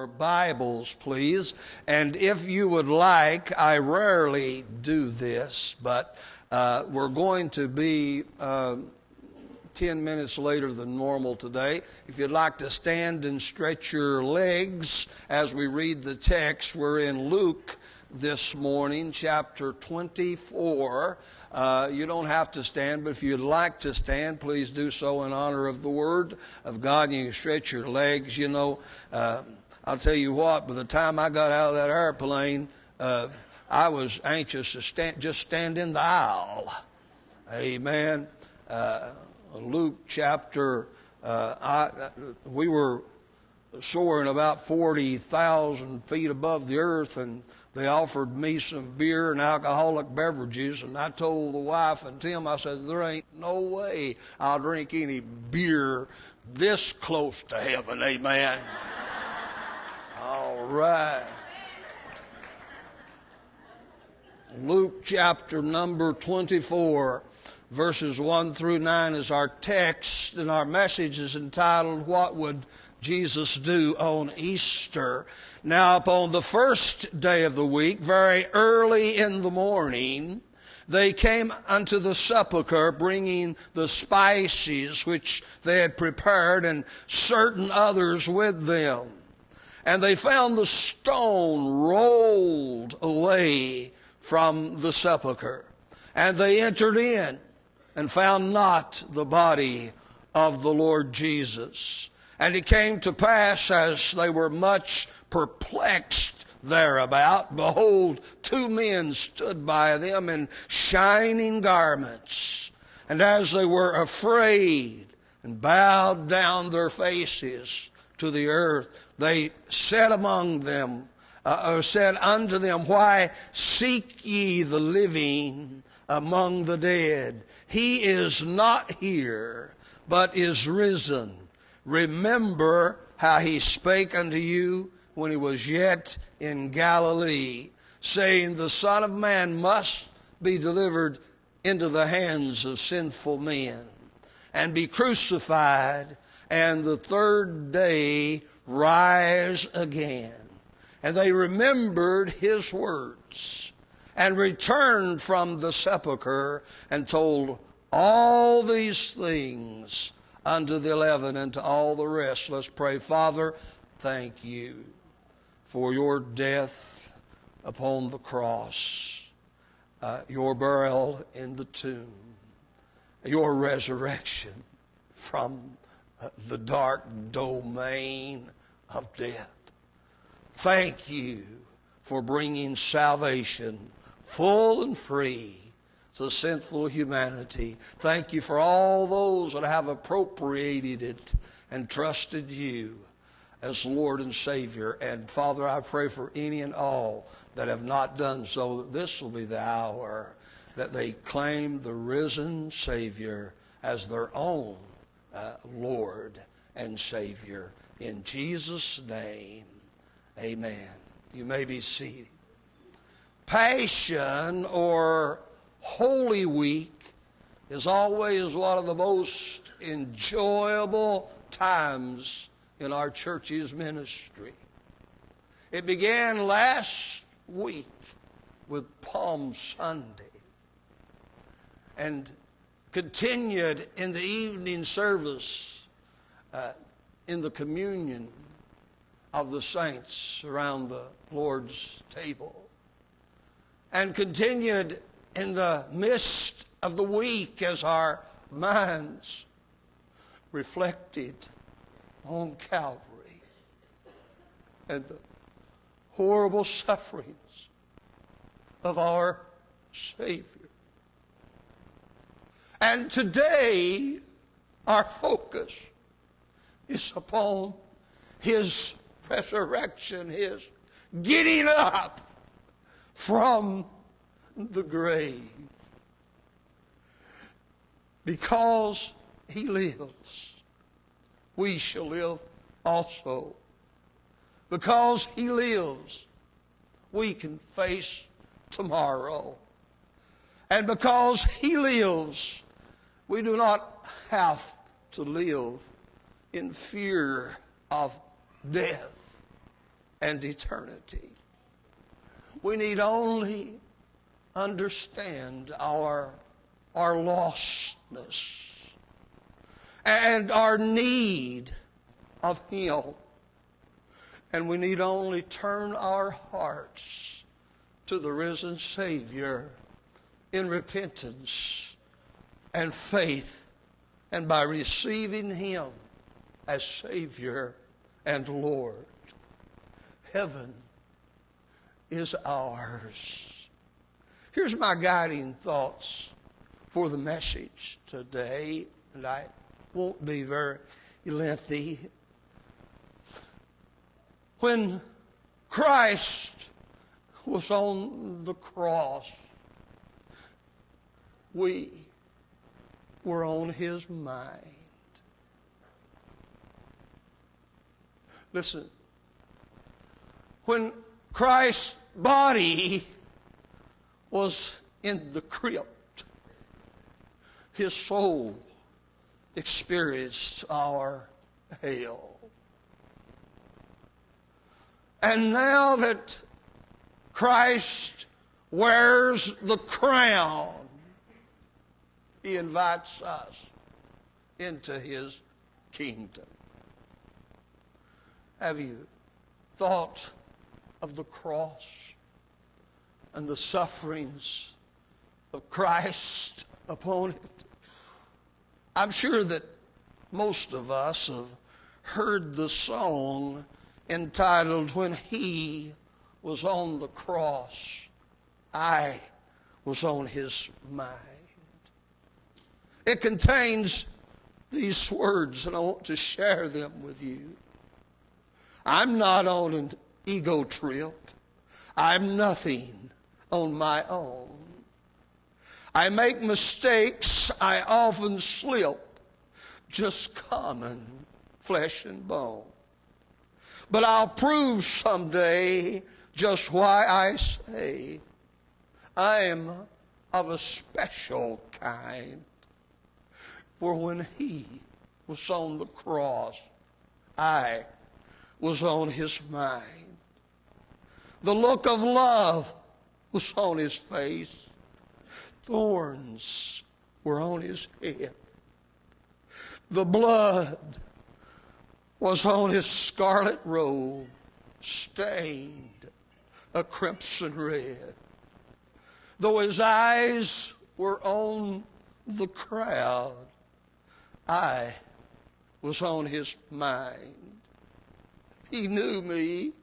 your Bibles, please. And if you would like, I rarely do this, but we're going to be 10 minutes later than normal today. If you'd like to stand and stretch your legs as we read the text, we're in Luke this morning, chapter 24. You don't have to stand, but if you'd like to stand, please do so in honor of the Word of God. You can stretch your legs. You know, I'll tell you what, by the time I got out of that airplane, I was anxious to just stand in the aisle. Amen. Luke chapter, we were soaring about 40,000 feet above the earth, and they offered me some beer and alcoholic beverages, and I told the wife and Tim, I said, there ain't no way I'll drink any beer this close to heaven. Amen. All right. Luke chapter number 24. Verses 1 through 9 is our text, and our message is entitled, What Would Jesus Do on Easter? Now, upon the first day of the week, very early in the morning, they came unto the sepulchre, bringing the spices which they had prepared, and certain others with them. And they found the stone rolled away from the sepulchre. And they entered in, and found not the body of the Lord Jesus. And it came to pass, as they were much perplexed thereabout, behold, two men stood by them in shining garments. And as they were afraid, and bowed down their faces to the earth, they said unto them, Why seek ye the living among the dead? He is not here, but is risen. Remember how he spake unto you when he was yet in Galilee, saying, The Son of Man must be delivered into the hands of sinful men, and be crucified, and the third day rise again. And they remembered his words, and returned from the sepulchre, and told all these things unto the 11 and to all the rest. Let's pray. Father, thank you for your death upon the cross, your burial in the tomb, your resurrection from the dark domain of death. Thank you for bringing salvation full and free to sinful humanity. Thank you for all those that have appropriated it and trusted you as Lord and Savior. And Father, I pray for any and all that have not done so, that this will be the hour that they claim the risen Savior as their own Lord and Savior. In Jesus' name, amen. You may be seated. Passion or Holy Week is always one of the most enjoyable times in our church's ministry. It began last week with Palm Sunday and continued in the evening service in the communion of the saints around the Lord's table, and continued in the midst of the week as our minds reflected on Calvary and the horrible sufferings of our Savior. And today, our focus is upon his resurrection, his getting up from the grave. Because he lives, we shall live also. Because he lives, we can face tomorrow. And because he lives, we do not have to live in fear of death. and eternity. We need only understand our lostness and our need of Him. And we need only turn our hearts to the risen Savior in repentance and faith, and by receiving Him as Savior and Lord. Heaven is ours. Here's my guiding thoughts for the message today, and I won't be very lengthy. When Christ was on the cross, we were on His mind. Listen, when Christ's body was in the crypt, His soul experienced our hell. And now that Christ wears the crown, He invites us into His kingdom. Have you thought of the cross and the sufferings of Christ upon it? I'm sure that most of us have heard the song entitled, "When He was on the cross, I was on His mind." It contains these words, and I want to share them with you. I'm not on an ego trip. I'm nothing on my own. I make mistakes. I often slip. Just common flesh and bone. But I'll prove someday just why I say I am of a special kind. For when He was on the cross, I was on His mind. The look of love was on His face. Thorns were on His head. The blood was on His scarlet robe, stained a crimson red. Though His eyes were on the crowd, I was on His mind. He knew me,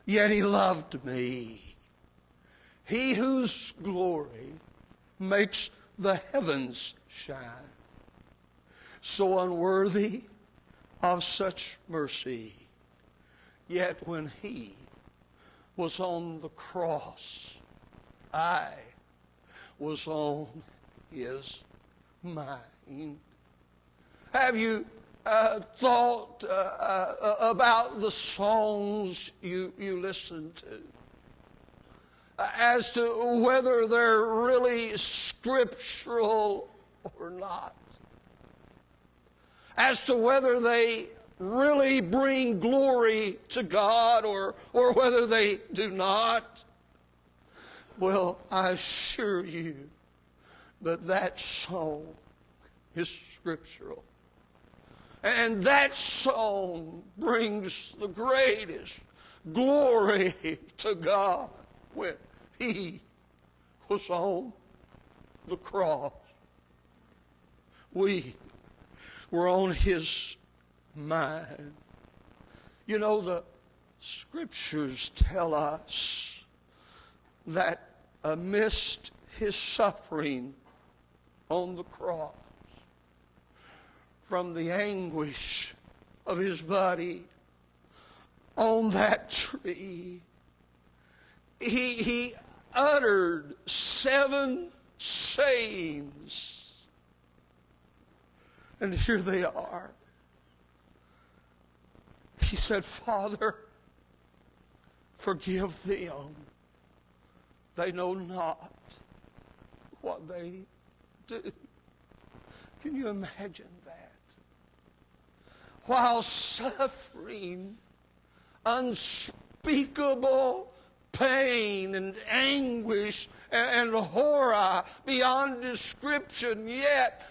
yet He loved me. He whose glory makes the heavens shine, so unworthy of such mercy, yet when He was on the cross, I was on His mind. Have you thought about the songs you listen to, as to whether they're really scriptural or not, as to whether they really bring glory to God or whether they do not? Well, I assure you that song is scriptural. And that song brings the greatest glory to God when He was on the cross. We were on His mind. You know, the Scriptures tell us that amidst His suffering on the cross, from the anguish of His body on that tree, He uttered 7 sayings. And here they are. He said, "Father, forgive them. They know not what they do." Can you imagine that? While suffering unspeakable pain and anguish and horror beyond description, yet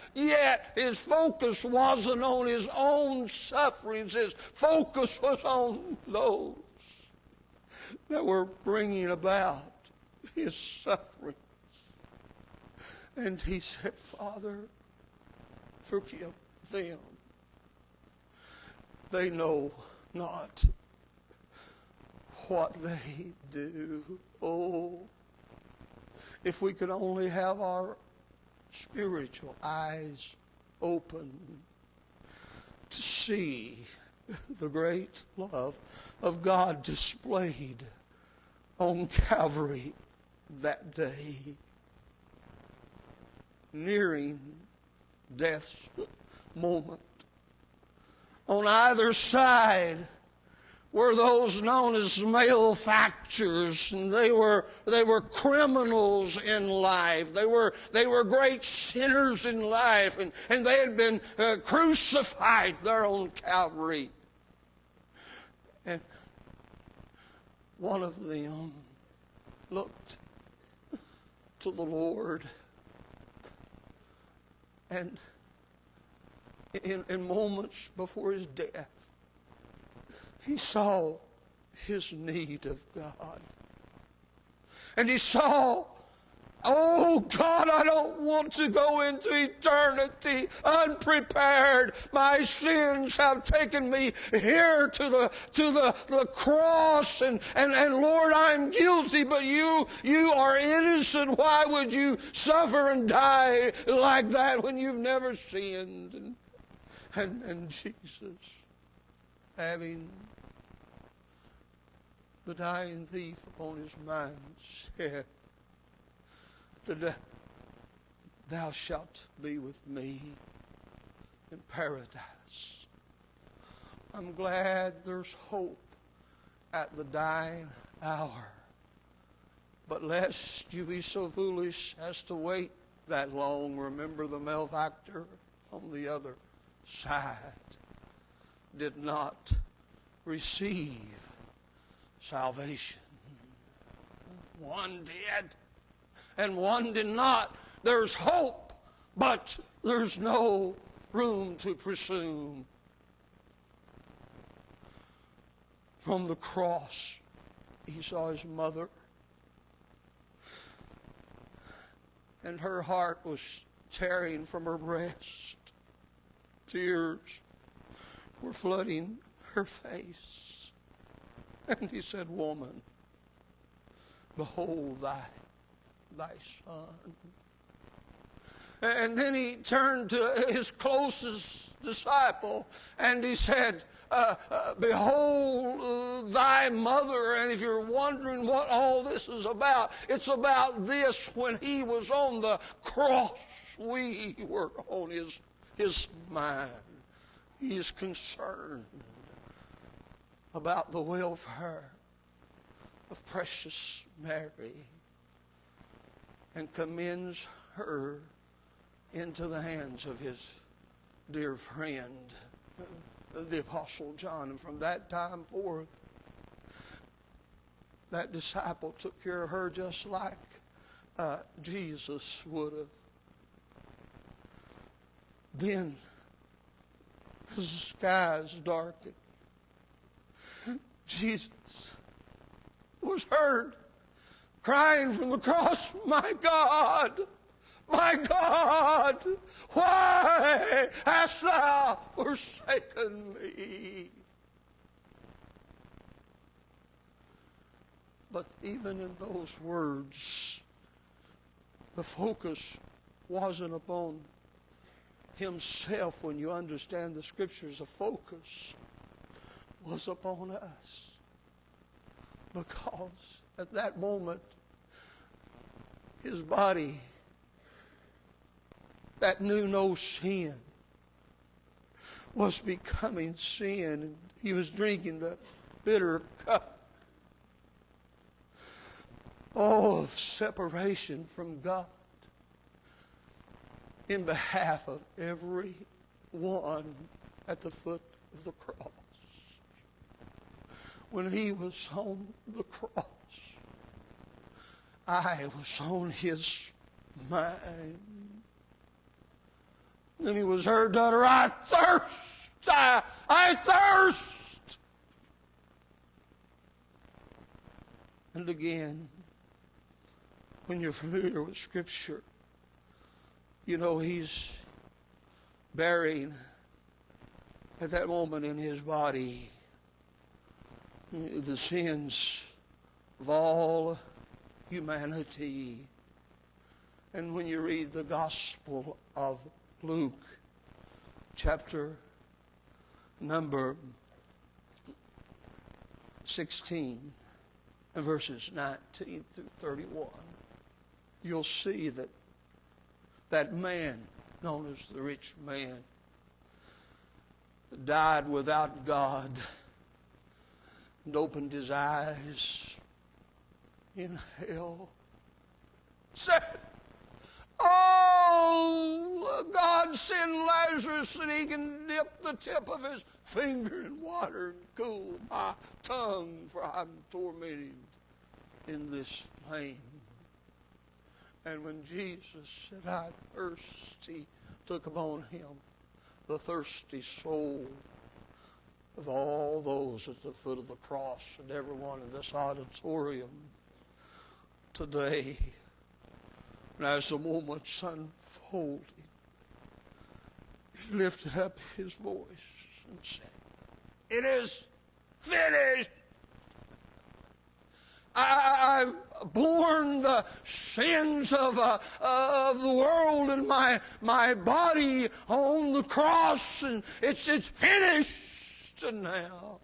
his focus wasn't on his own sufferings. His focus was on those that were bringing about his sufferings. And he said, Father, forgive them. They know not what they do. Oh, if we could only have our spiritual eyes open to see the great love of God displayed on Calvary that day, nearing death's moment. On either side were those known as malefactors, and they were criminals in life. They were great sinners in life, and they had been crucified there on Calvary. And one of them looked to the Lord, and in moments before his death, he saw his need of God. And he saw, oh God, I don't want to go into eternity unprepared. My sins have taken me here to the cross, and Lord, I'm guilty, but you are innocent. Why would you suffer and die like that when you've never sinned? And Jesus, having the dying thief upon his mind, said, Thou shalt be with me in paradise. I'm glad there's hope at the dying hour. But lest you be so foolish as to wait that long, remember the malefactor on the other side did not receive salvation. One did, and one did not. There's hope, but there's no room to presume. From the cross, he saw his mother, and her heart was tearing from her breast. Tears were flooding her face. And he said, Woman, behold thy son. And then he turned to his closest disciple and he said, behold thy mother. And if you're wondering what all this is about, it's about this. When he was on the cross, we were on his mind. He is concerned about the welfare of precious Mary and commends her into the hands of his dear friend, the Apostle John. And from that time forth, that disciple took care of her just like Jesus would have. Then the skies darkened. Jesus was heard crying from the cross, my God, why hast thou forsaken me? But even in those words, the focus wasn't upon himself. When you understand the Scriptures, the focus was upon us. Because at that moment, his body that knew no sin was becoming sin, and he was drinking the bitter cup of separation from God in behalf of every one at the foot of the cross. when he was on the cross, I was on his mind. Then he was heard to utter, I thirst, I thirst. And again, when you're familiar with Scripture, you know he's bearing at that moment in his body the sins of all humanity. And when you read the Gospel of Luke, chapter number 16, and verses 19 through 31, you'll see that that man, known as the rich man, died without God and opened his eyes in hell. Said, oh, God, send Lazarus so that he can dip the tip of his finger in water and cool my tongue, for I'm tormented in this flame. And when Jesus said, I thirst, he took upon him the thirsty soul of all those at the foot of the cross, and everyone in this auditorium today. And as the moments unfolded, he lifted up his voice and said, it is finished. I've borne the sins of the world in my body on the cross, and it's finished. And now,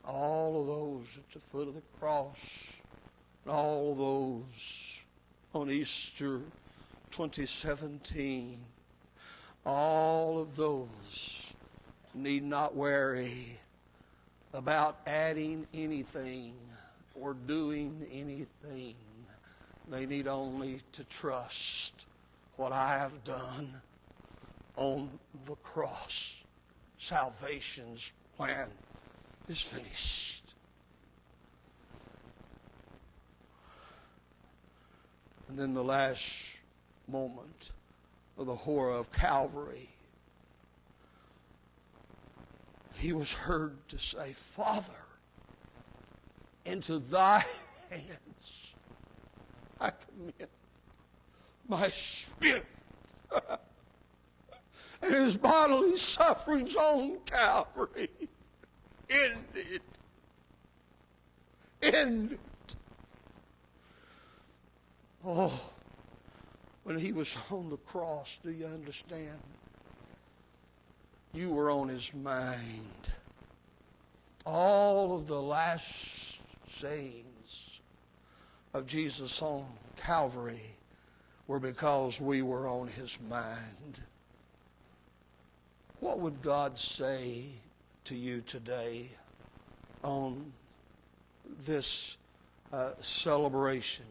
all of those at the foot of the cross, and all of those on Easter 2017, all of those need not worry about adding anything or doing anything. They need only to trust what I have done on the cross. Salvation's plan is finished. And then the last moment of the horror of Calvary, he was heard to say, Father, into thy hands I commit my spirit. And his bodily sufferings on Calvary ended. Oh, when he was on the cross, do you understand? You were on his mind. All of the last sayings of Jesus on Calvary were because we were on his mind. What would God say to you today on this celebration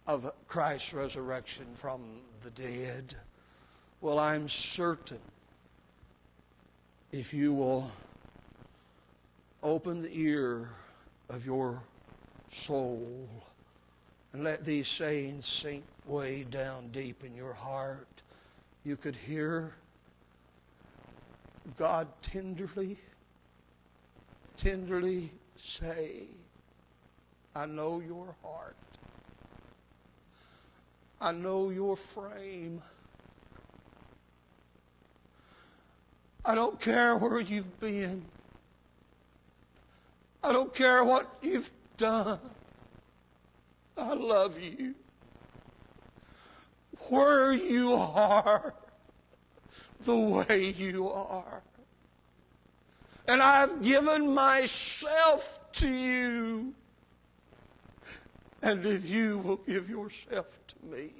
of Christ's resurrection from the dead? Well, I'm certain if you will open the ear of your soul and let these sayings sink way down deep in your heart, you could hear God tenderly say, I know your heart. I know your frame. I don't care where you've been. I don't care what you've done. I love you. Where you are, the way you are. And I've given myself to you. And if you will give yourself to me,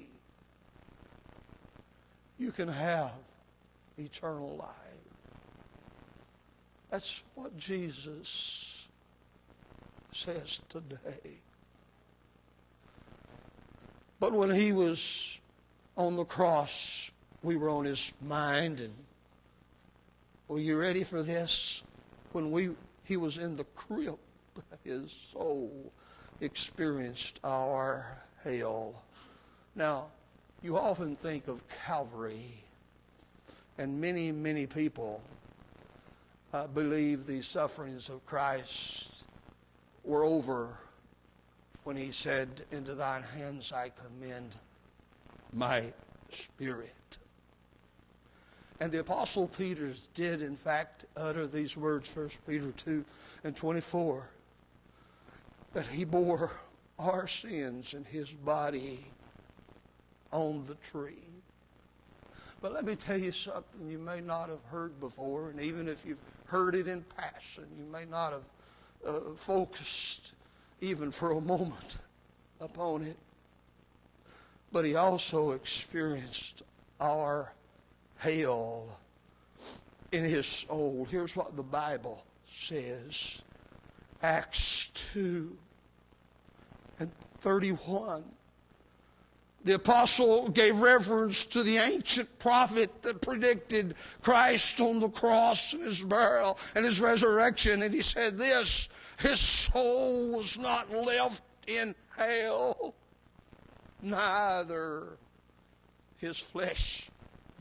you can have eternal life. That's what Jesus says today. But when he was on the cross, we were on his mind. And were you ready for this? When we he was in the crypt, his soul experienced our hell. Now, you often think of Calvary, and many, many people believe the sufferings of Christ were over when he said, "Into thine hands I commend my spirit." And the Apostle Peter did, in fact, utter these words, 1 Peter 2:24, that he bore our sins in his body on the tree. But let me tell you something you may not have heard before, and even if you've heard it in passing, you may not have focused even for a moment upon it. But he also experienced our hell in his soul. Here's what the Bible says. Acts 2:31. The apostle gave reference to the ancient prophet that predicted Christ on the cross and his burial and his resurrection. And he said this, his soul was not left in hell, neither his flesh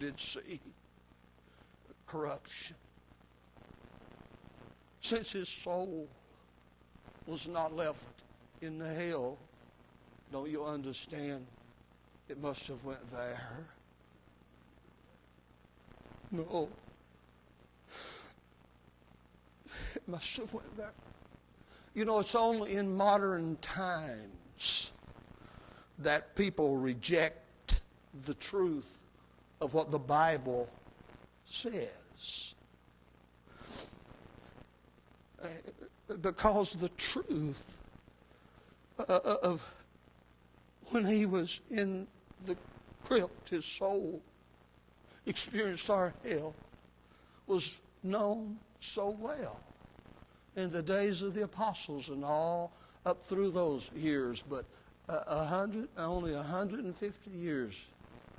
did see corruption. Since his soul was not left in the hell, don't you understand? It must have went there. No. It must have went there. You know, it's only in modern times that people reject the truth of what the Bible says. Because the truth of when he was in the crypt, his soul experienced our hell, was known so well in the days of the apostles and all up through those years. But only 150 years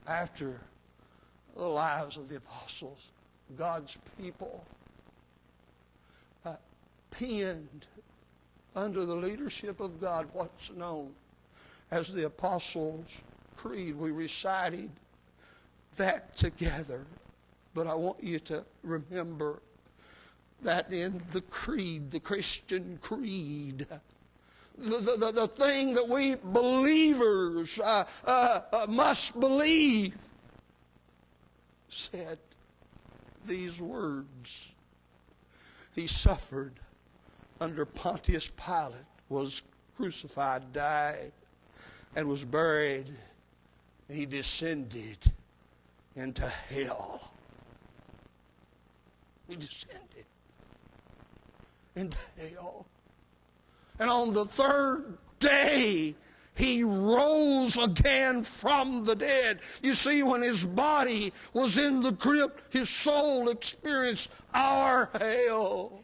after the lives of the apostles, God's people penned under the leadership of God what's known as the Apostles' Creed. We recited that together. But I want you to remember that in the creed, the Christian creed, the thing that we believers must believe, said these words. He suffered under Pontius Pilate, was crucified, died, and was buried. He descended into hell. He descended into hell. And on the third day, he rose again from the dead. You see, when his body was in the crypt, his soul experienced our hell.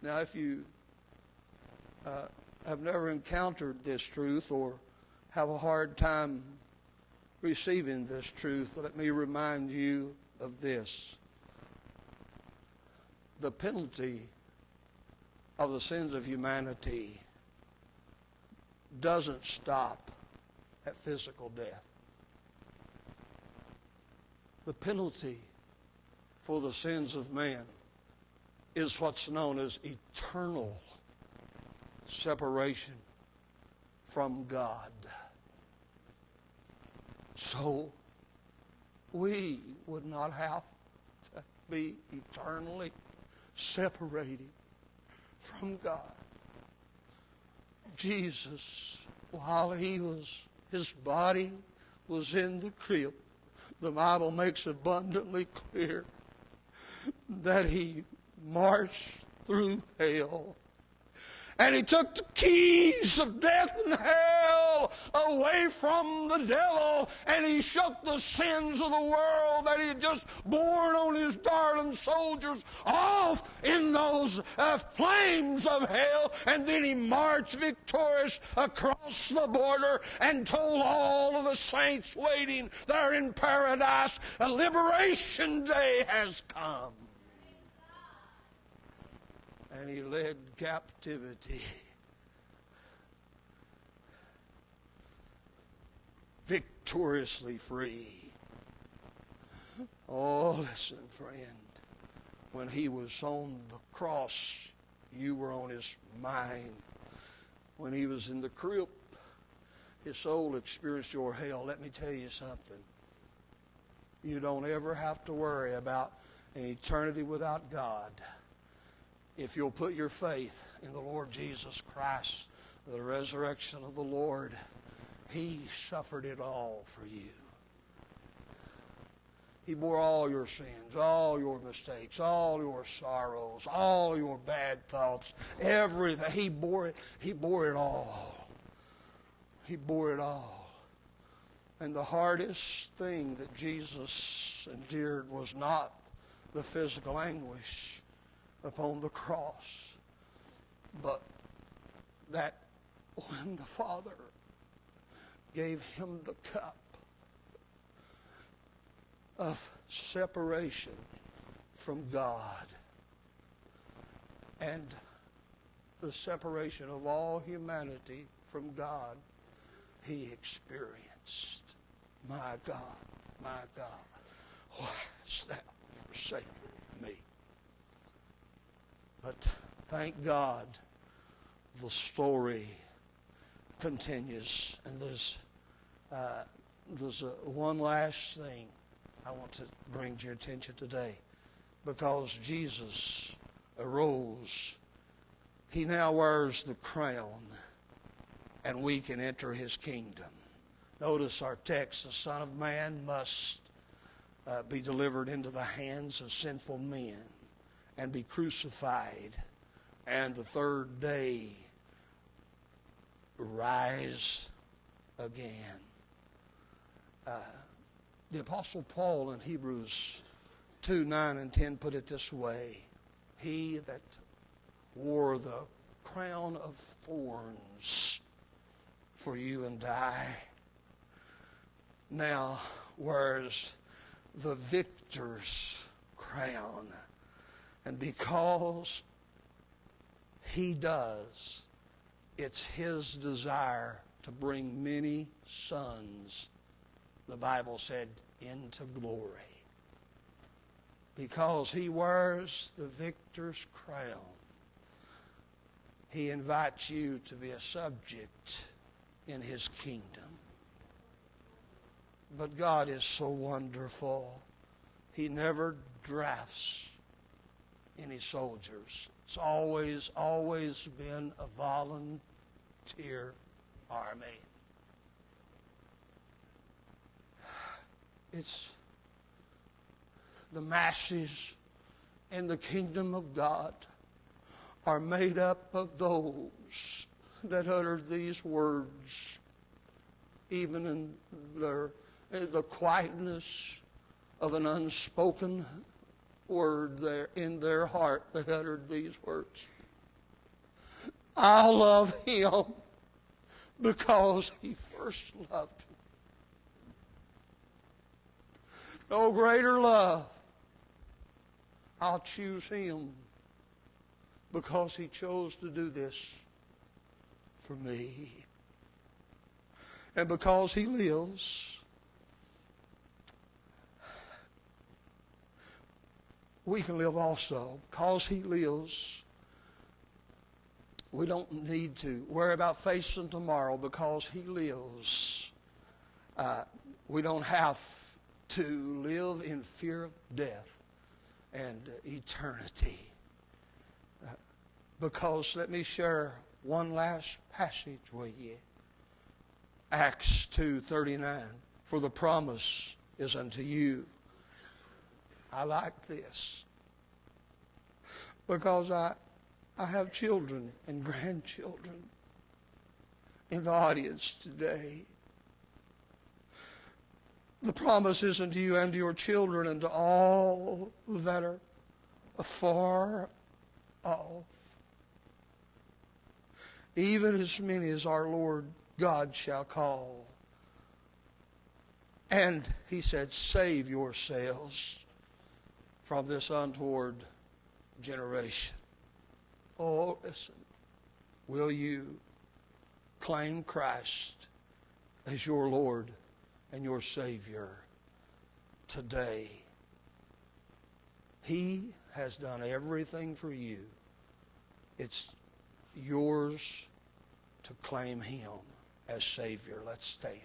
Now, if you have never encountered this truth or have a hard time receiving this truth, let me remind you of this. The penalty of the sins of humanity doesn't stop at physical death. The penalty for the sins of man is what's known as eternal separation from God. So we would not have to be eternally separated from God. Jesus, while his body was in the crypt, the Bible makes abundantly clear that he marched through hell. And he took the keys of death and hell away from the devil, and he shook the sins of the world that he had just borne on his darling soldiers off in those flames of hell. And then he marched victorious across the border and told all of the saints waiting there in paradise, a liberation day has come. and he led captivity victoriously free. Oh, listen, friend. When he was on the cross, you were on his mind. When he was in the crypt, his soul experienced your hell. Let me tell you something. You don't ever have to worry about an eternity without God. If you'll put your faith in the Lord Jesus Christ, the resurrection of the Lord, he suffered it all for you. He bore all your sins, all your mistakes, all your sorrows, all your bad thoughts, everything. He bore it. He bore it all. He bore it all. And the hardest thing that Jesus endured was not the physical anguish upon the cross, but that when the Father gave him the cup of separation from God and the separation of all humanity from God, he experienced. My God, why hast thou forsaken me? But thank God the story continues, and there's one last thing I want to bring to your attention today. Because Jesus arose, he now wears the crown, and we can enter his kingdom. Notice our text: the Son of Man must be delivered into the hands of sinful men and be crucified, and the third day rise again. The Apostle Paul in Hebrews 2:9-10 put it this way: he that wore the crown of thorns for you and I now wears the victor's crown. And because he does, it's his desire to bring many sons, the Bible said, into glory. Because he wears the victor's crown, he invites you to be a subject in his kingdom. But God is so wonderful. He never drafts any soldiers. It's always been a volunteer army. It's the masses in the kingdom of God are made up of those that uttered these words, even in the quietness of an unspoken word there in their heart. They uttered these words: I love him because he first loved me. No greater love. I'll choose him because he chose to do this for me. And because he lives, we can live also. Because he lives, we don't need to worry about facing tomorrow. Because he lives, we don't have to live in fear of death and eternity. Because let me share one last passage with you. Acts 2:39. For the promise is unto you. I like this because I have children and grandchildren in the audience today. The promise is unto you and to your children and to all that are afar off, even as many as our Lord God shall call. And he said, save yourselves from this untoward generation. Oh, listen. Will you claim Christ as your Lord and your Savior today? He has done everything for you. It's yours to claim Him as Savior. Let's stand.